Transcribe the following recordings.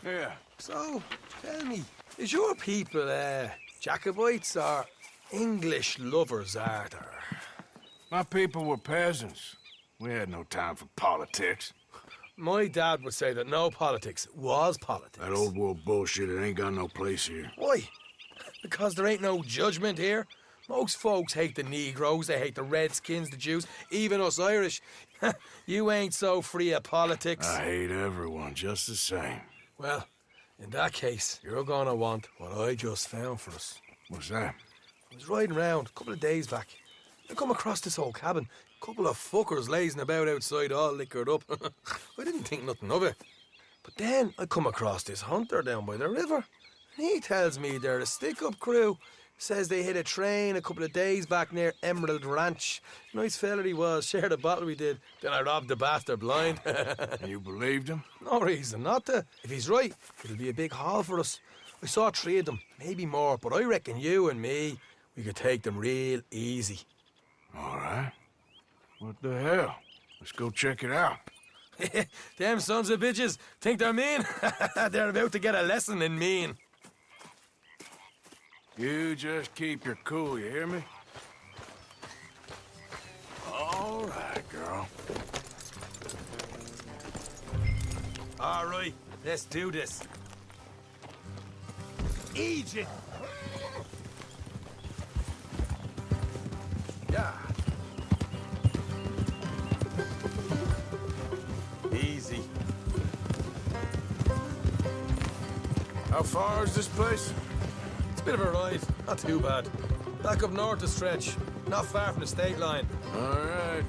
Yeah. So, tell me, is your people, Jacobites or English lovers, are there? My people were peasants. We had no time for politics. My dad would say that no politics was politics. That old world bullshit, it ain't got no place here. Why? Because there ain't no judgment here. Most folks hate the Negroes, they hate the Redskins, the Jews, even us Irish. You ain't so free of politics. I hate everyone just the same. Well, in that case, you're gonna want what I just found for us. What's that? I was riding around a couple of days back. I come across this old cabin. Couple of fuckers lazing about outside all liquored up. I didn't think nothing of it. But then I come across this hunter down by the river. And he tells me they're a stick-up crew. Says they hit a train a couple of days back near Emerald Ranch. Nice fella he was, shared a bottle we did. Then I robbed the bastard blind. You believed him? No reason not to. If he's right, it'll be a big haul for us. I saw 3 of them, maybe more, but I reckon you and me, we could take them real easy. All right. What the hell? Let's go check it out. Them sons of bitches think they're mean. They're about to get a lesson in mean. You just keep your cool, you hear me? All right, girl. All right, let's do this. Egypt! Yeah. Easy. How far is this place? It's a bit of a ride, not too bad. Back up north to stretch, not far from the state line. All right.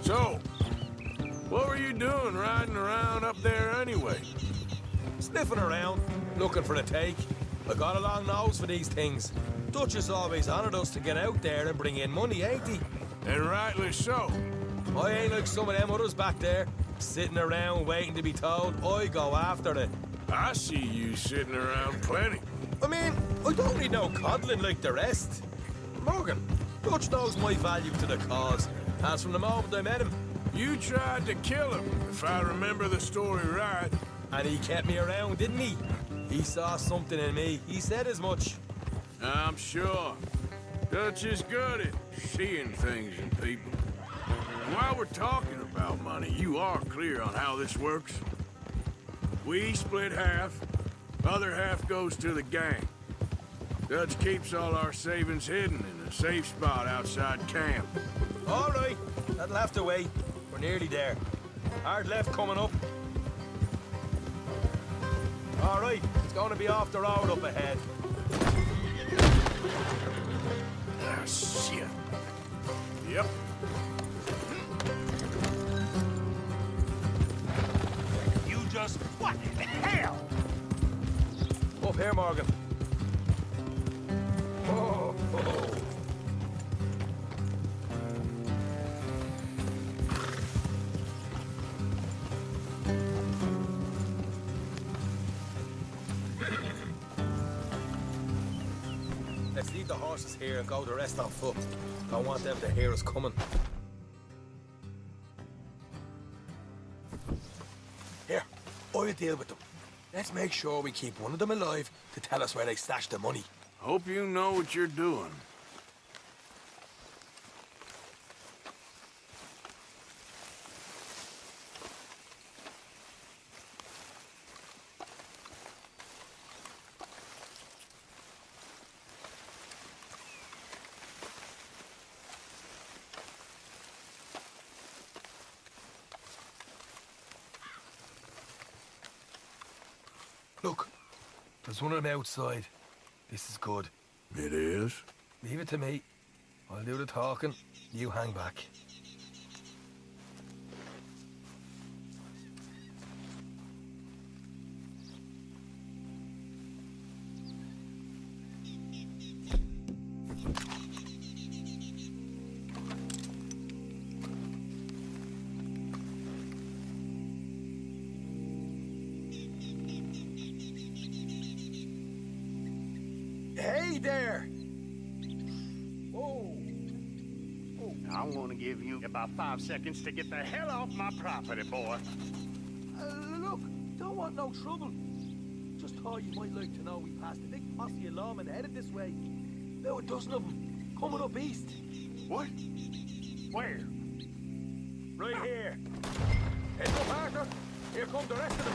So, what were you doing riding around up there anyway? Sniffing around, looking for a take. I got a long nose for these things. Dutch has always honoured us to get out there and bring in money, ain't he? And rightly so. I ain't like some of them others back there, sitting around waiting to be told. I go after it. I see you sitting around plenty. I mean, I don't need no coddling like the rest. Morgan, Dutch knows my value to the cause. As from the moment I met him. You tried to kill him, if I remember the story right. And he kept me around, didn't he? He saw something in me. He said as much. I'm sure. Dutch is good at seeing things in people. And while we're talking about money, you are clear on how this works? We split half, other half goes to the gang. Dutch keeps all our savings hidden in a safe spot outside camp. All right, that'll have to wait. We're nearly there. Hard left coming up. All right, it's going to be off the road up ahead. Ah, shit. Yep. You just... what the hell? Up here, Morgan. Oh, oh. Let's leave the horses here and go the rest on foot. Don't want them to hear us coming. Here, I'll deal with them. Let's make sure we keep one of them alive to tell us where they stashed the money. Hope you know what you're doing. Look, there's one of them outside. This is good. It is? Leave it to me. I'll do the talking. You hang back. Hey there! Whoa! I want to give you about 5 seconds to get the hell off my property, boy. Look, don't want no trouble. Just thought you might like to know we passed a big posse of lawmen headed this way. About a dozen of them, coming up east. What? Where? Right here. Heads up, Arthur. Here come the rest of them.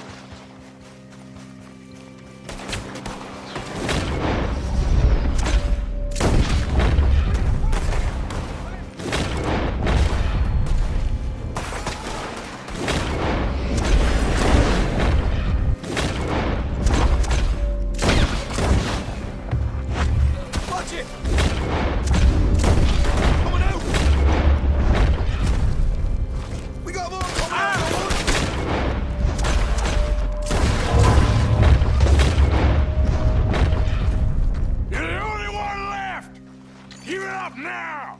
Watch it! Coming out! We got more coming out! You're the only one left! Give it up now!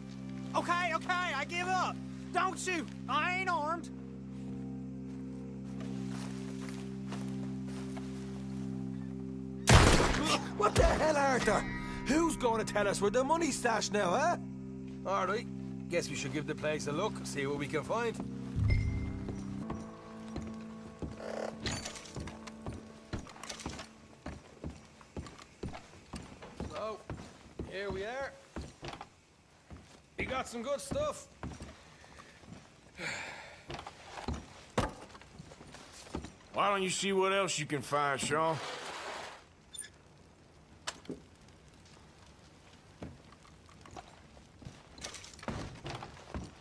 Okay, I give up. Don't shoot. I ain't armed. What the hell, Arthur? Who's going to tell us where the money's stashed now, huh? All right. Guess we should give the place a look, see what we can find. So, here we are. You got some good stuff. Why don't you see what else you can find, Sean?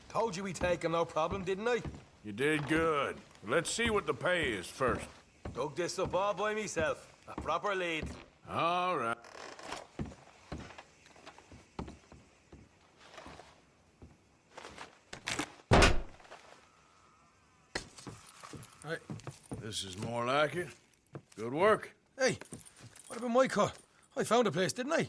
Told you we'd take him, no problem, didn't I? You did good. Let's see what the pay is first. Dug this up all by myself. A proper lead. All right. Right. This is more like it. Good work. Hey, what about my cut? I found a place, didn't I?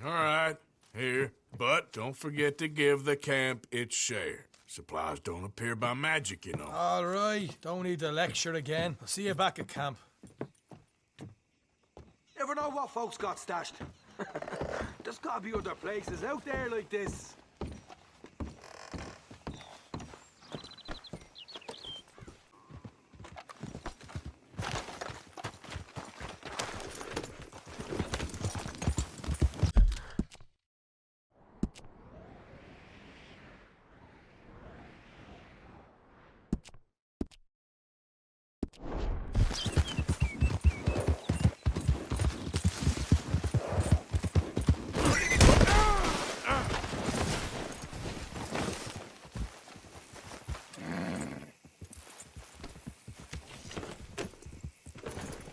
All right. Here. But don't forget to give the camp its share. Supplies don't appear by magic, you know. All right, don't need to lecture again. I'll see you back at camp. Never know what folks got stashed. There's gotta be other places out there like this.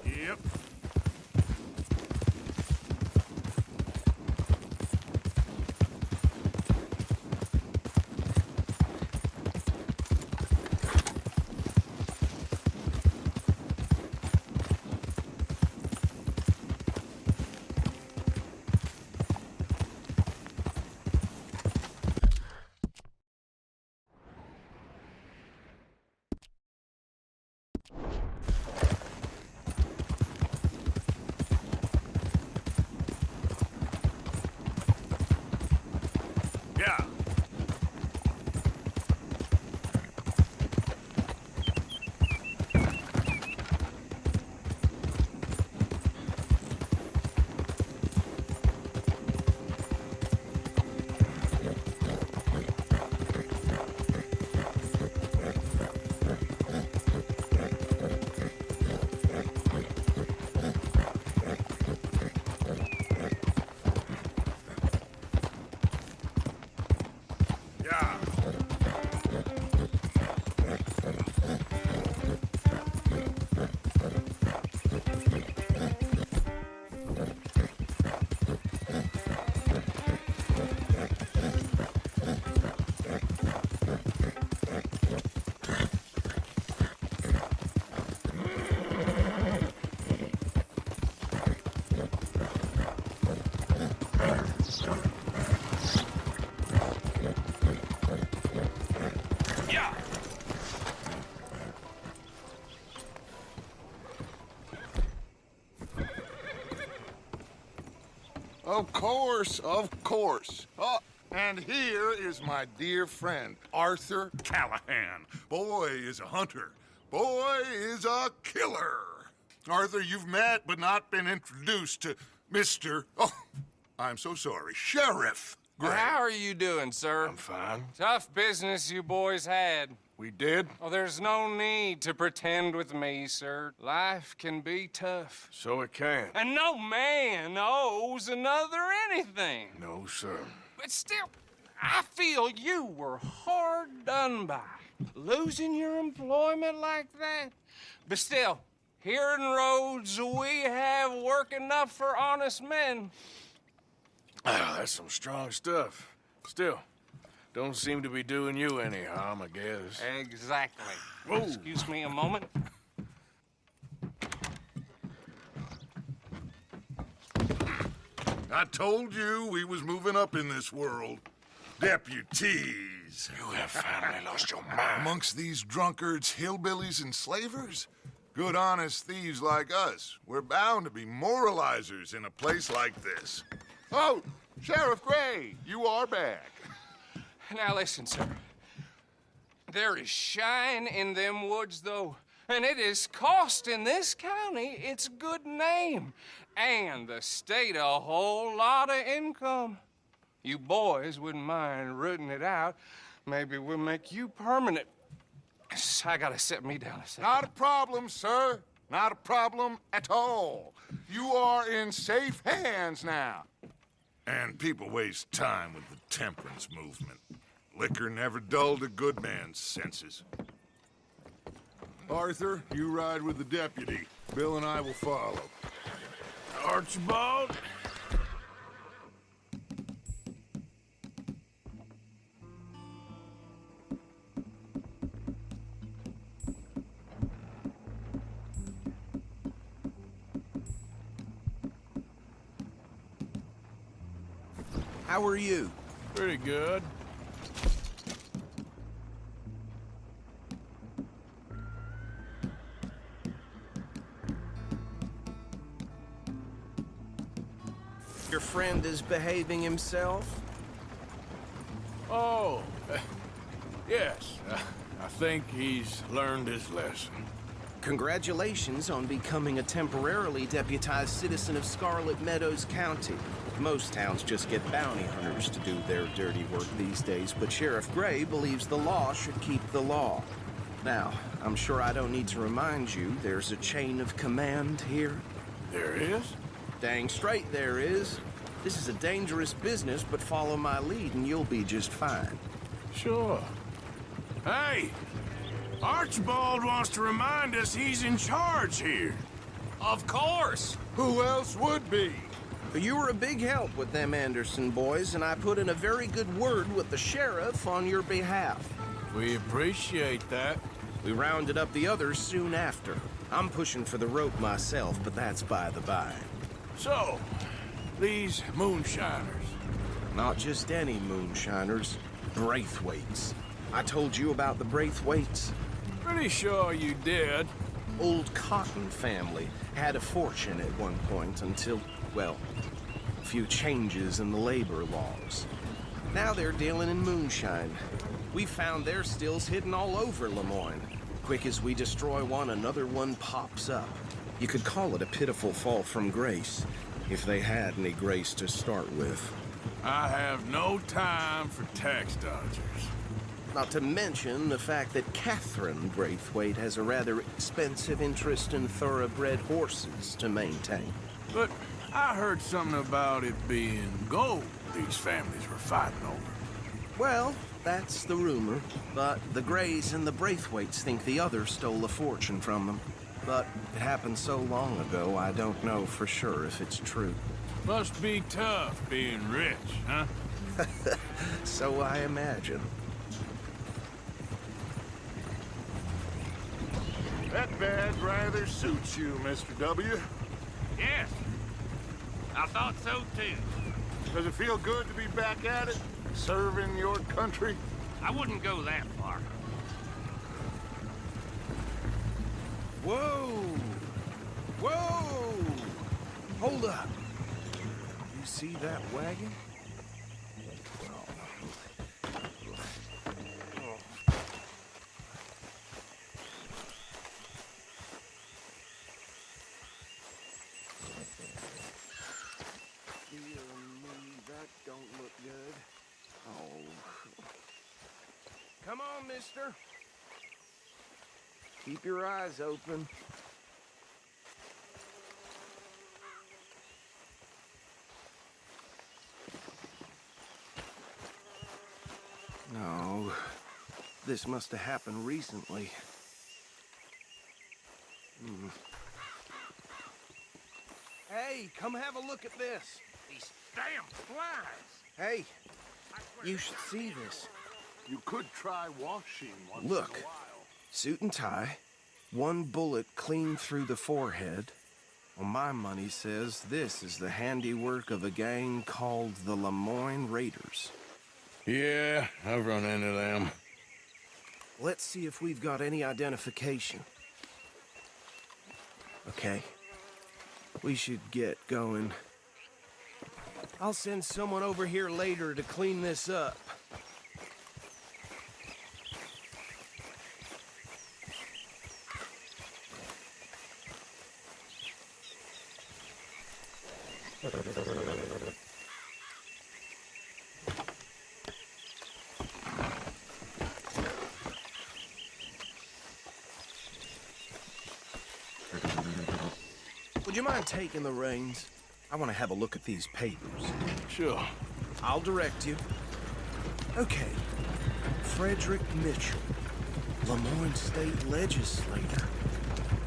Yep. Of course, of course. Oh, and here is my dear friend, Arthur Callahan. Boy is a hunter. Boy is a killer. Arthur, you've met but not been introduced to Mr. Oh, I'm so sorry, Sheriff Gray. How are you doing, sir? I'm fine. Tough business you boys had. We did? Oh, there's no need to pretend with me, sir. Life can be tough. So it can. And no man owes another anything. No, sir. But still, I feel you were hard done by. Losing your employment like that. But still, here in Rhodes, we have work enough for honest men. Ah, that's some strong stuff. Still, don't seem to be doing you any harm, I guess. Exactly. Whoa. Excuse me a moment. I told you we was moving up in this world. Deputies. You have finally lost your mind. Amongst these drunkards, hillbillies, and slavers? Good, honest thieves like us. We're bound to be moralizers in a place like this. Oh, Sheriff Gray, you are back. Now listen, sir. There is shine in them woods, though, and it is costing this county its good name and the state a whole lot of income. You boys wouldn't mind rooting it out. Maybe we'll make you permanent. I gotta sit me down a second. Not a problem, sir. Not a problem at all. You are in safe hands now. And people waste time with the temperance movement. Liquor never dulled a good man's senses. Arthur, you ride with the deputy. Bill and I will follow. Archibald? How are you? Pretty good. Your friend is behaving himself? Oh, yes. I think he's learned his lesson. Congratulations on becoming a temporarily deputized citizen of Scarlet Meadows County. Most towns just get bounty hunters to do their dirty work these days, but Sheriff Gray believes the law should keep the law. Now, I'm sure I don't need to remind you there's a chain of command here. There is? Dang straight there is. This is a dangerous business, but follow my lead and you'll be just fine. Sure. Hey! Archibald wants to remind us he's in charge here. Of course. Who else would be? You were a big help with them Anderson boys, and I put in a very good word with the sheriff on your behalf. We appreciate that. We rounded up the others soon after. I'm pushing for the rope myself, but that's by the by. So, these moonshiners. Not just any moonshiners, Braithwaites. I told you about the Braithwaites. Pretty sure you did. Old Cotton family had a fortune at one point until, well, a few changes in the labor laws. Now they're dealing in moonshine. We found their stills hidden all over Lemoyne. Quick as we destroy one, another one pops up. You could call it a pitiful fall from grace, if they had any grace to start with. I have no time for tax dodgers. Not to mention the fact that Catherine Braithwaite has a rather expensive interest in thoroughbred horses to maintain. But I heard something about it being gold these families were fighting over. Well, that's the rumor, but the Grays and the Braithwaites think the other stole a fortune from them. But it happened so long ago, I don't know for sure if it's true. Must be tough being rich, huh? So I imagine. That badge rather suits you, Mr. W. Yes. I thought so, too. Does it feel good to be back at it? Serving your country? I wouldn't go that far. Whoa! Whoa! Hold up. You see that wagon? That don't look good. Oh. Come on, mister. Keep your eyes open. No. This must have happened recently. Hey, come have a look at this. These damn flies! Hey, you should see this. You could try washing once Look. in a while. Suit and tie, one bullet clean through the forehead. Well, my money says this is the handiwork of a gang called the Lemoyne Raiders. Yeah, I've run into them. Let's see if we've got any identification. Okay. We should get going. I'll send someone over here later to clean this up. Would you mind taking the reins? I want to have a look at these papers. Sure. I'll direct you. Okay. Frederick Mitchell, Lemoyne State Legislator.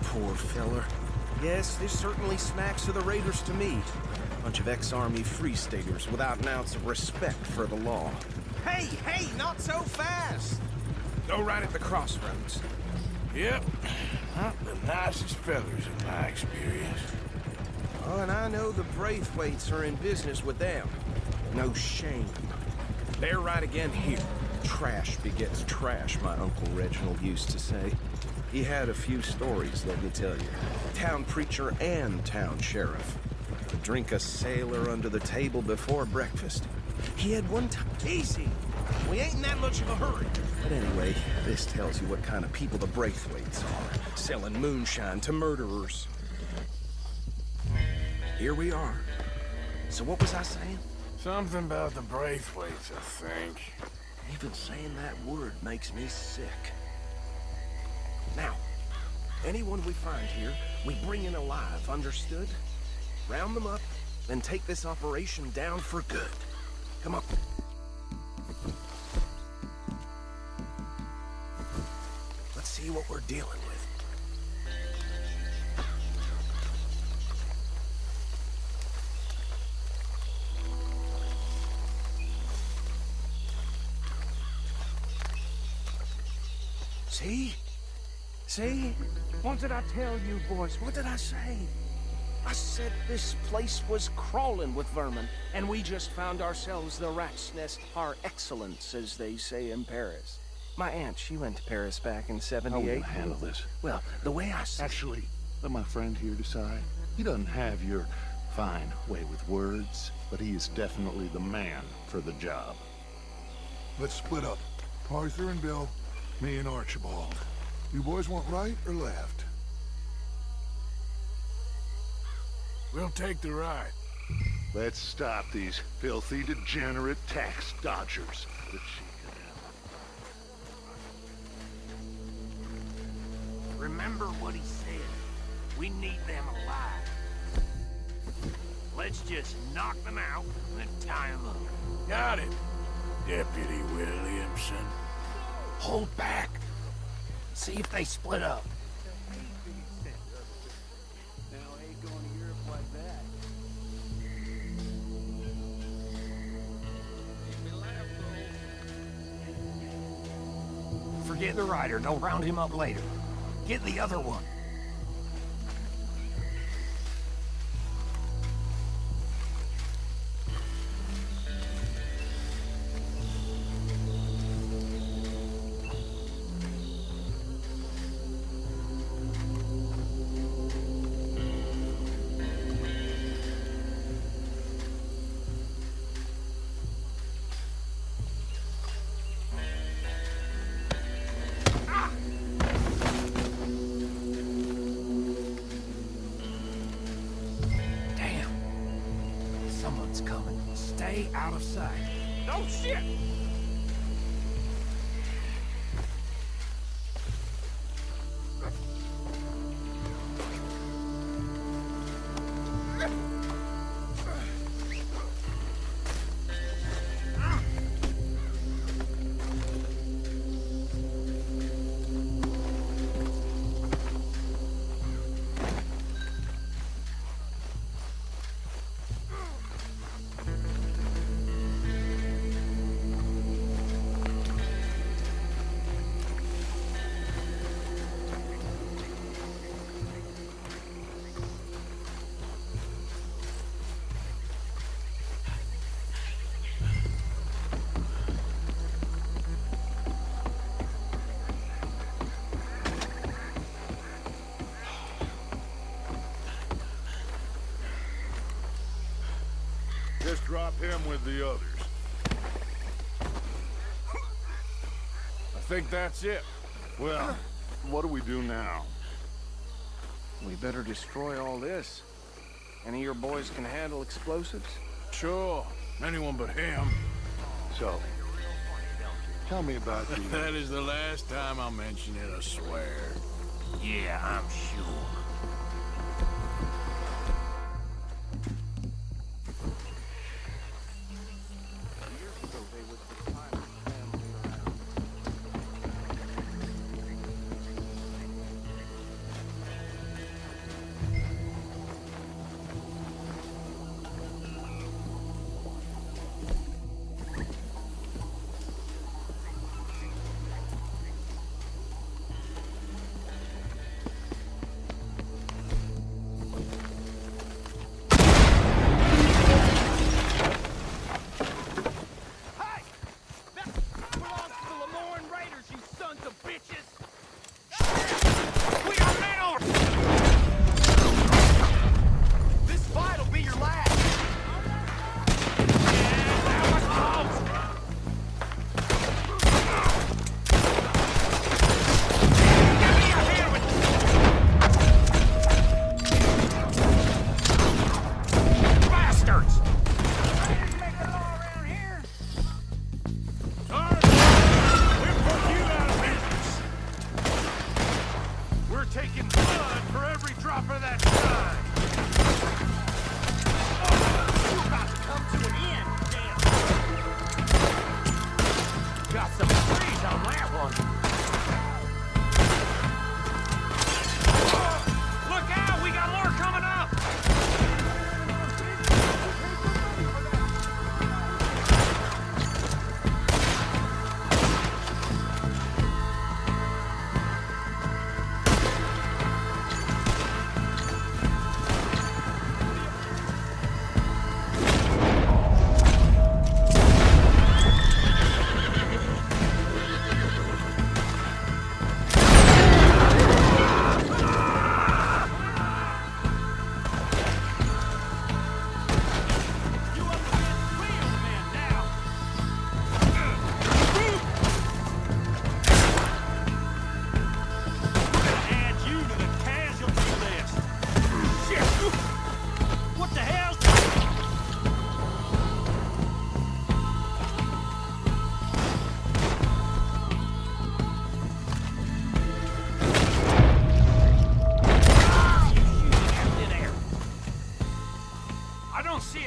Poor feller. Yes, this certainly smacks of the Raiders to me. Bunch of ex-Army Free Staters without an ounce of respect for the law. Hey, hey, not so fast! Go right at the crossroads. Yep. Not the nicest fellers in my experience. Oh, and I know the Braithwaites are in business with them. No shame. They're right again here. Trash begets trash, my Uncle Reginald used to say. He had a few stories, let me tell you. Town preacher and town sheriff. Could drink a sailor under the table before breakfast. He had one time... Easy! We ain't in that much of a hurry. But anyway, this tells you what kind of people the Braithwaites are. Selling moonshine to murderers. Here we are. So what was I saying? Something about the Braithwaites, I think. Even saying that word makes me sick. Now, anyone we find here, we bring in alive, understood? Round them up, then take this operation down for good. Come on. Let's see what we're dealing with. See? See? What did I tell you, boys? What did I say? I said this place was crawling with vermin, and we just found ourselves the rat's nest par excellence, as they say in Paris. My aunt, she went to Paris back in How will '78. you handle this? Well, the way I said... Actually, let my friend here decide. He doesn't have your fine way with words, but he is definitely the man for the job. Let's split up. Arthur and Bill, me and Archibald. You boys want right or left? We'll take the right. Let's stop these filthy, degenerate tax dodgers. Remember what he said. We need them alive. Let's just knock them out and tie them up. Got it, Deputy Williamson. Hold back. See if they split up. Forget the rider. They'll round him up later. Get the other one. Someone's coming. Stay out of sight. Oh, shit! Just drop him with the others. I think that's it. Well, what do we do now? We better destroy all this. Any of your boys can handle explosives? Sure. Anyone but him. So, tell me about the... That is the last time I'll mention it, I swear. Yeah, I'm sure.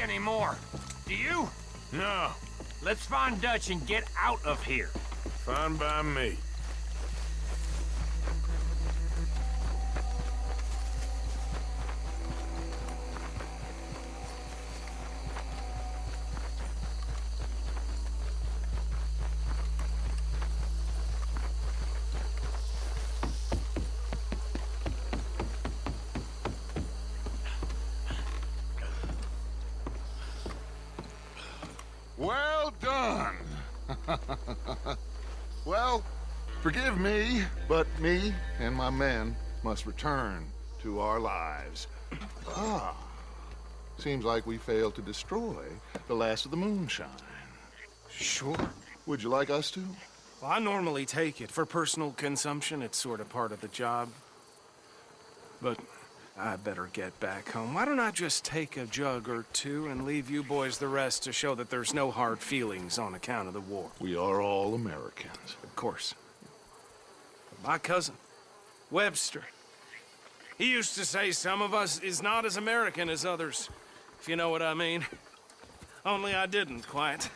Anymore. Do you? No. Let's find Dutch and get out of here. Fine by me. Well done. Well, forgive me, but me and my men must return to our lives. Ah, seems like we failed to destroy the last of the moonshine. Sure. Would you like us to? Well, I normally take it. For personal consumption, it's sort of part of the job. But I better get back home. Why don't I just take a jug or two and leave you boys the rest to show that there's no hard feelings on account of the war? We are all Americans. Of course. My cousin, Webster, he used to say some of us is not as American as others, if you know what I mean. Only I didn't quite.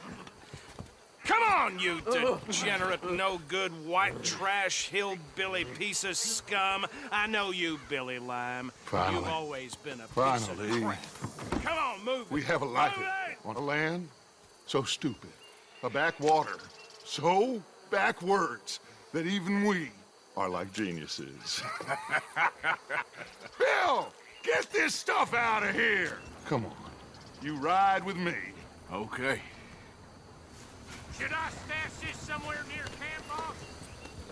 Come on, you degenerate, no-good, white trash, hillbilly piece of scum. I know you, Billy Lime. Finally. You've always been a piece Finally. of crap. Come on, move it. We have a life Move it! on a land so stupid, a backwater so backwards that even we are like geniuses. Bill, get this stuff out of here. Come on, you ride with me. Okay. Should I stash this somewhere near camp, boss?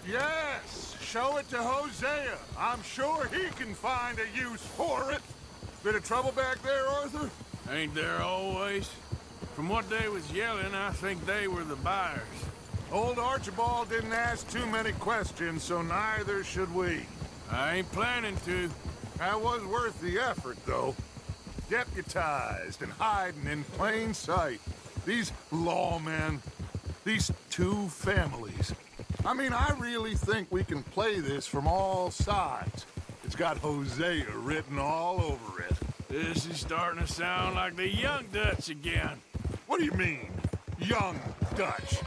Yes, show it to Hosea. I'm sure he can find a use for it. Bit of trouble back there, Arthur? Ain't there always? From what they was yelling, I think they were the buyers. Old Archibald didn't ask too many questions, so neither should we. I ain't planning to. That was worth the effort, though. Deputized and hiding in plain sight. These lawmen, these two families. I mean, I really think we can play this from all sides. It's got Hosea written all over it. This is starting to sound like the Young Dutch again. What do you mean, young Dutch?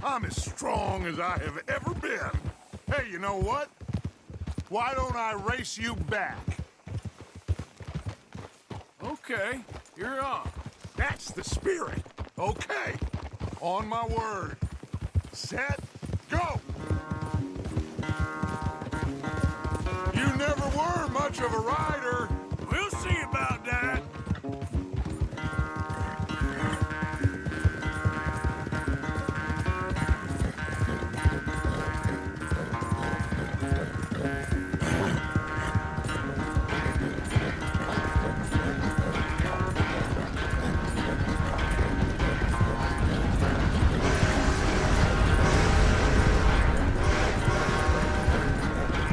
I'm as strong as I have ever been. Hey, you know what? Why don't I race you back? Okay, you're on. That's the spirit. Okay, on my word. Set, go! You never were much of a rider. We'll see about that.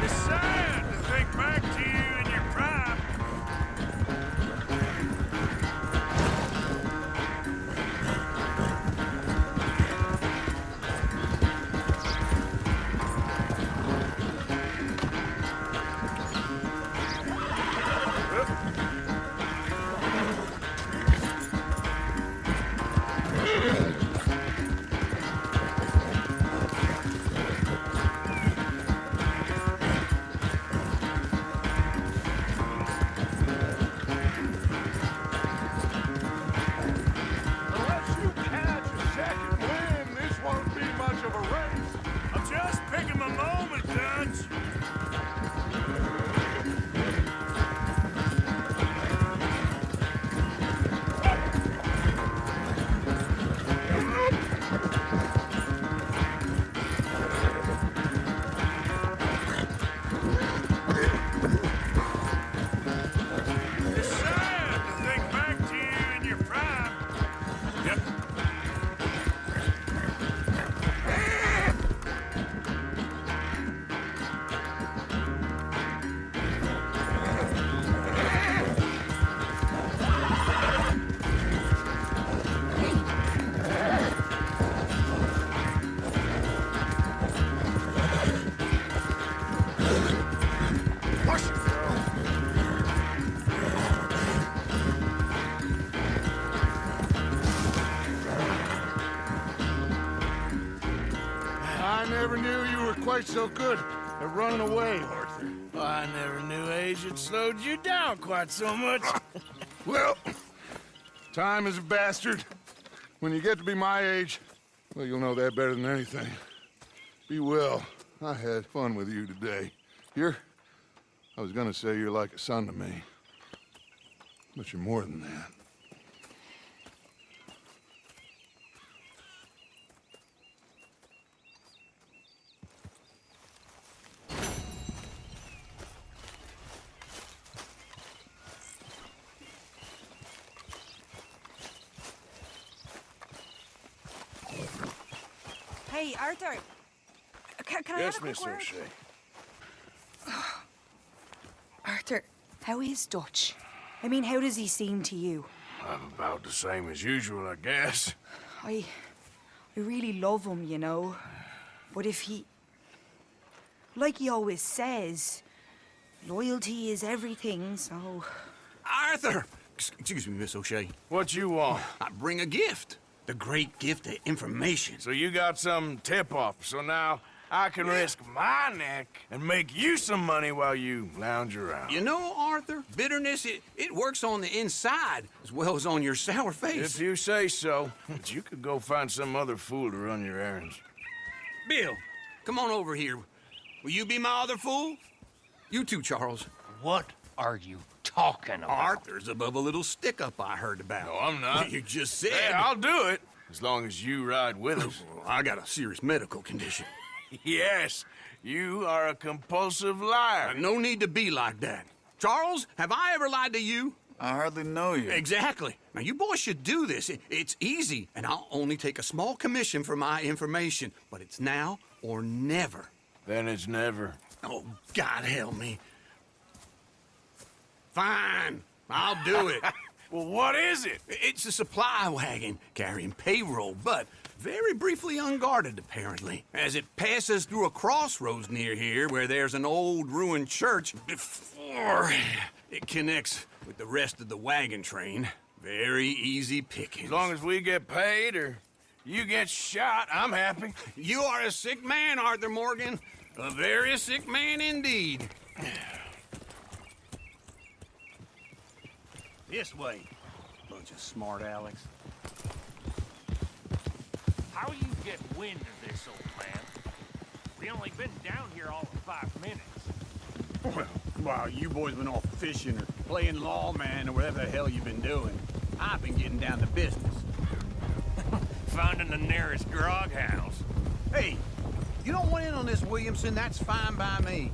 It's sad to think back to you in your prime. Unless you catch a second wind, this won't be much of a race. I'm just picking my moment, Dutch. It's sad to think back to you in your prime. Yep. Push it, girl. I never knew you were quite so good at running away, Arthur. I never knew age had slowed you down quite so much. Well, time is a bastard. When you get to be my age, well, you'll know that better than anything. Be well. I had fun with you today. I was gonna say you're like a son to me. But you're more than that. Hey, Arthur. Can I have a quick word? O'Shea. Arthur, How is Dutch? I mean, how does he seem to you? I'm about the same as usual, I guess. I really love him, you know. But if he... Like he always says, loyalty is everything, so... Arthur! Excuse me, Miss O'Shea. What you want? I bring a gift. The great gift of information. So you got some tip-off, so now I can risk my neck and make you some money while you lounge around. You know, Arthur, bitterness, it works on the inside as well as on your sour face. If you say so. But you could go find some other fool to run your errands. Bill, come on over here. Will you be my other fool? You too, Charles. What are you talking about? Arthur's above a little stick-up I heard about. No, I'm not. You just said... Yeah, I'll do it, as long as you ride with us. I got a serious medical condition. Yes, you are a compulsive liar. No need to be like that. Charles, have I ever lied to you? I hardly know you. Exactly. Now, you boys should do this. It's easy, and I'll only take a small commission for my information. But it's now or never. Then it's never. Oh, God help me. Fine, I'll do it. Well, what is it? It's a supply wagon carrying payroll, but very briefly unguarded, apparently, as it passes through a crossroads near here where there's an old ruined church before it connects with the rest of the wagon train. Very easy pickings. As long as we get paid or you get shot, I'm happy. You are a sick man, Arthur Morgan. A very sick man indeed. This way. Bunch of smart Alex. How you get wind of this, old man? We only been down here all of 5 minutes. Well, while you boys been off fishing or playing lawman or whatever the hell you've been doing, I've been getting down to business. Finding the nearest grog house. Hey, you don't want in on this, Williamson, that's fine by me.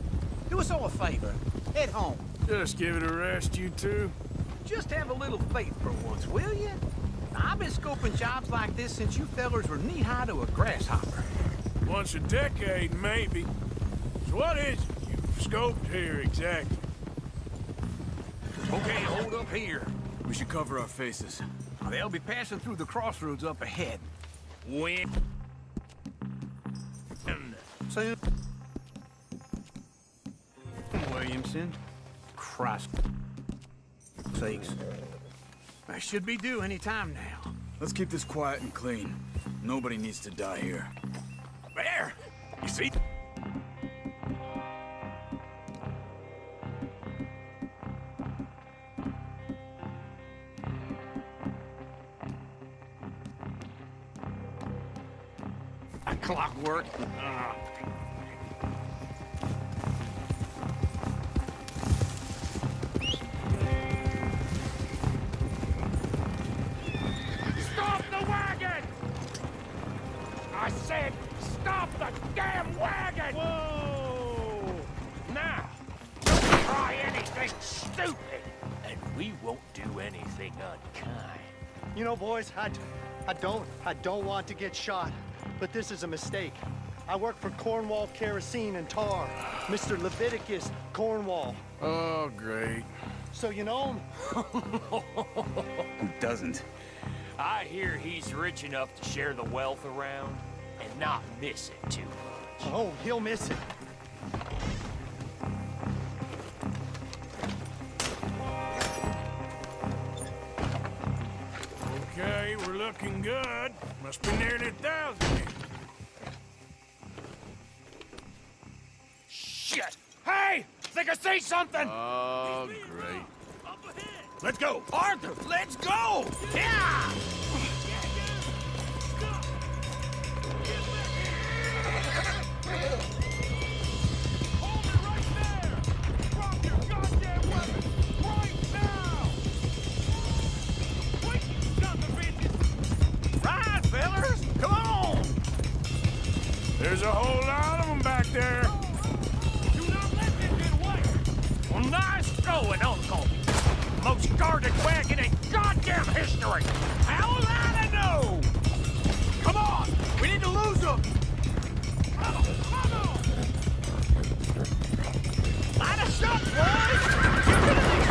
Do us all a favor. Head home. Just give it a rest, you two. Just have a little faith for once, will you? I've been scoping jobs like this since you fellers were knee-high to a grasshopper. Once a decade, maybe. So what is it you've scoped here exactly? Okay, hold up here. We should cover our faces. They'll be passing through the crossroads up ahead. When? Soon. Williamson. Christ sakes. I should be due any time now. Let's keep this quiet and clean. Nobody needs to die here. There! You see? Clockwork. Stop the wagon! I said, stop the damn wagon! Whoa! Now, don't try anything stupid, and we won't do anything unkind. You know, boys, I don't want to get shot, but this is a mistake. I work for Cornwall Kerosene and Tar, Mr. Leviticus Cornwall. Oh, great. So you know him? Who doesn't? I hear he's rich enough to share the wealth around and not miss it too much. Oh, he'll miss it. Okay, we're looking good. Must be nearly 1,000 here. Shit! Hey! Think I see something! Oh, great. Let's go! Arthur, let's go! Yeah! Ride, fellers! Come on! There's a whole lot of them back there. Do not let them get away! Well, nice going, Uncle! Most guarded wagon in goddamn history! How will I know? Come on! We need to lose them! Come on! Light us up, boys! You're gonna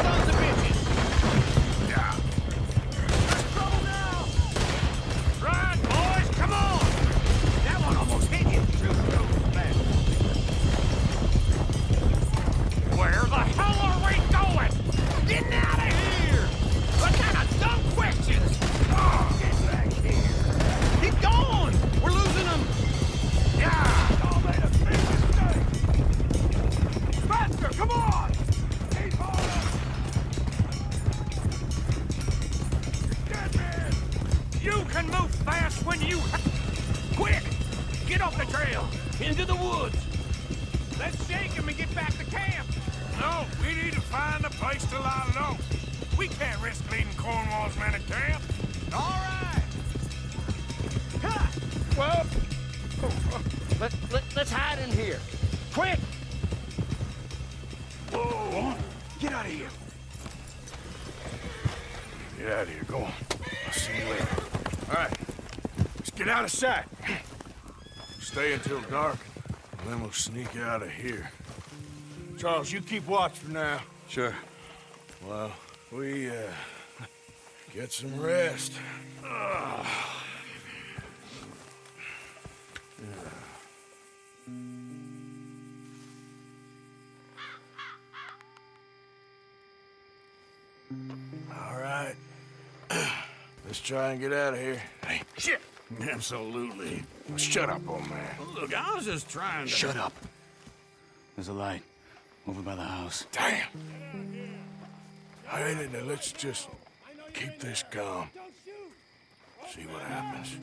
You can move fast when you... Quick! Get off the trail! Into the woods! Let's shake him and get back to camp! No, we need to find a place to lie low. We can't risk leading Cornwall's men to camp. All right! Ha! Well, let's hide in here. Quick! Whoa! Get out of here. Get out of here. Go on. I'll see you later. All right. Let's get out of sight. Stay until dark, and then we'll sneak out of here. Charles, you keep watch for now. Sure. Well, we, get some rest. All right. Let's try and get out of here. Hey, shit! Absolutely. Shut up, old man. Look, I was just trying to... Shut up. There's a light over by the house. Damn! Hey, let's just keep this calm. See what happens.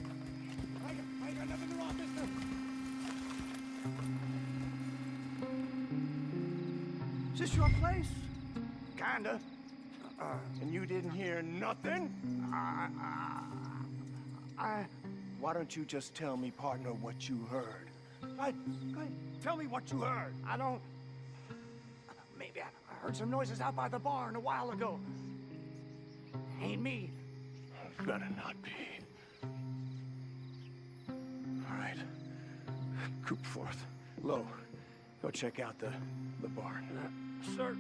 Is this your place? Kinda. And you didn't hear nothing? Why don't you just tell me, partner, what you heard? Right. Tell me what you heard. I don't... Maybe I heard some noises out by the barn a while ago. Ain't me. Better not be. All right. Coop forth. Low. Go check out the barn. Sir.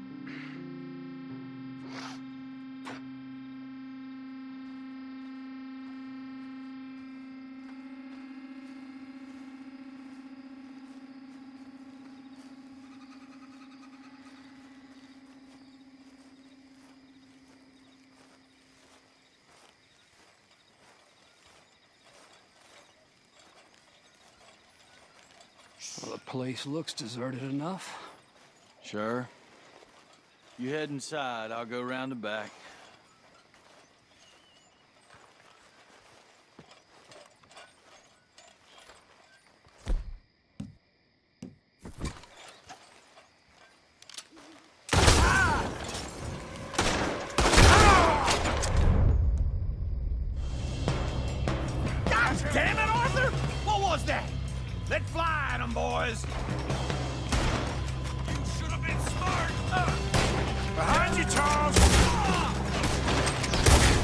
Well, the place looks deserted enough. Sure. You head inside. I'll go round the back. God damn it, Arthur! What was that? Let fly at them, boys! You should have been smart! Behind you, Charles!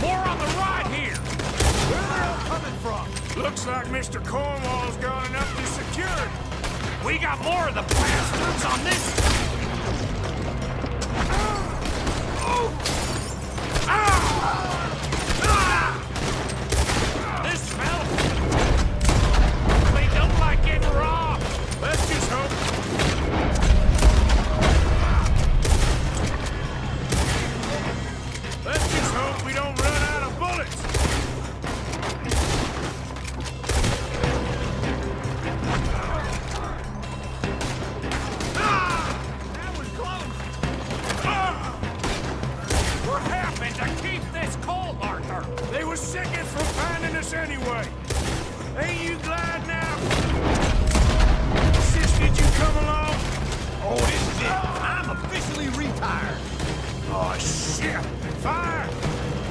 More on the right here! Where are they all coming from? Looks like Mr. Cornwall's gone enough to secure it. We got more of the bastards on this! This smell! They don't like getting raw! Let's just hope. Let's just hope we don't run out of bullets. That was close! What happened to keep this cold, Arthur? They were seconds from finding us anyway. Ain't you glad now? Sis, did you come along? Oh, this is it. I'm officially retired. Oh, shit! Fire!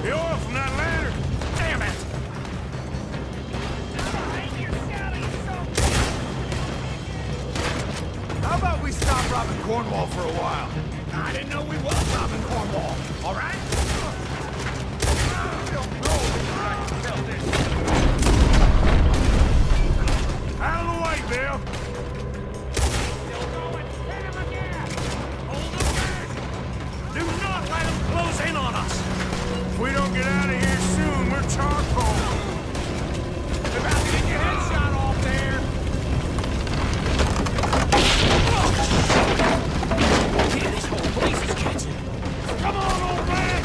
The oil from that lantern! Damn it! How about we stop robbing Cornwall for a while? I didn't know we was robbing Cornwall. All right? I don't know if I can tell this. Out of the way, Bill! Still going. Hit him again. Hold him back. Do not let him close in on us. If we don't get out of here soon, we're charcoal. They're about to get your head shot off there. Yeah, this whole place is catching. Come on, old man.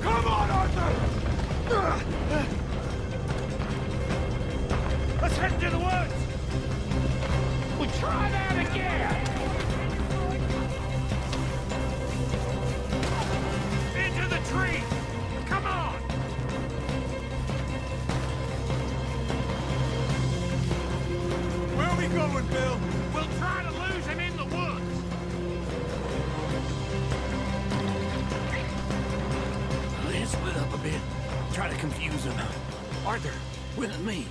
Come on, Arthur. Let's head to the woods. We try that again. them. Arthur, with me.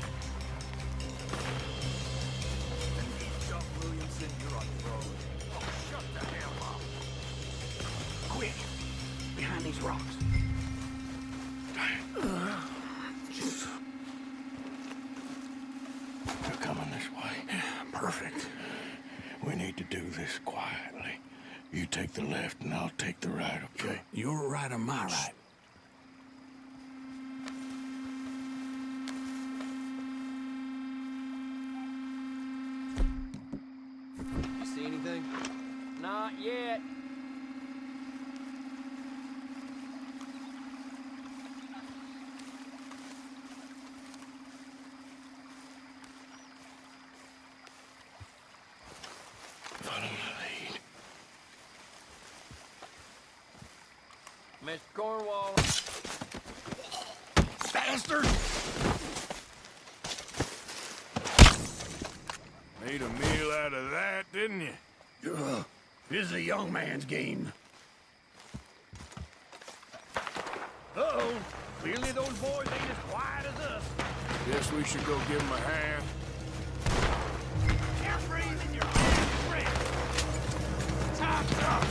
Quick, behind these rocks. They're coming this way. Perfect. We need to do this quietly. You take the left and I'll take the right, okay? Your right or my right? You see anything? Not yet. Follow my lead. Mr. Cornwall. Bastard! Made a meal out of that, didn't you? This is a young man's game. Uh-oh. Clearly those boys ain't as quiet as us. Guess we should go give them a hand. You're breathing your breath. Time's up.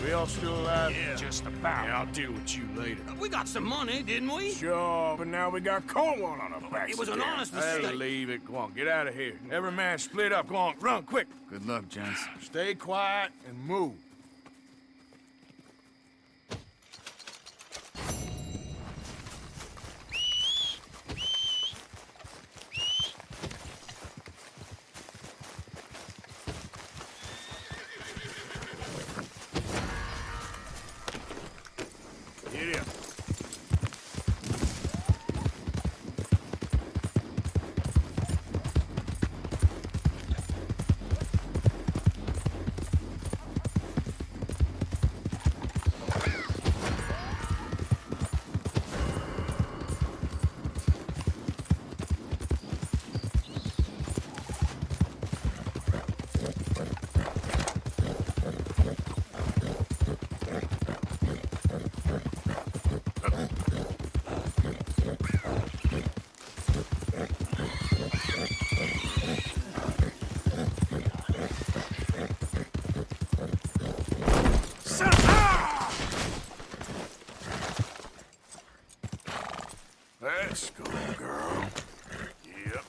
We all still alive? Yeah. Just about. Yeah, I'll deal with you later. We got some money, didn't we? Sure, but now we got Cornwall on our backs. It was an again. honest Hey, mistake. leave it. Go on, get out of here. Every man split up. Go on, run, quick. Good luck, gents. Stay quiet and move. Get up. Let's go, girl. Yep.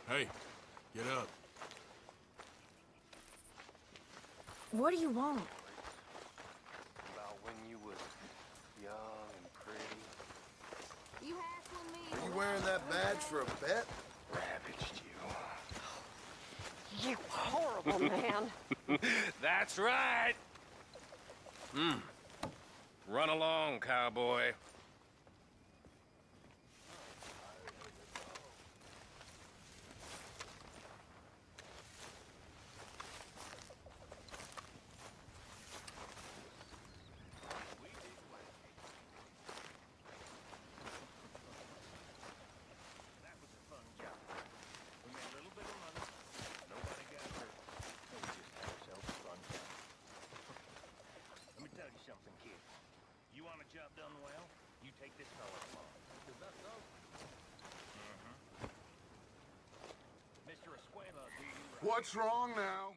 Hey, get up. What do you want? About when you was young and pretty. You hassling me? Are you wearing that badge for a bet? Ravaged you. You horrible man. That's right. Run along, cowboy. What's wrong now?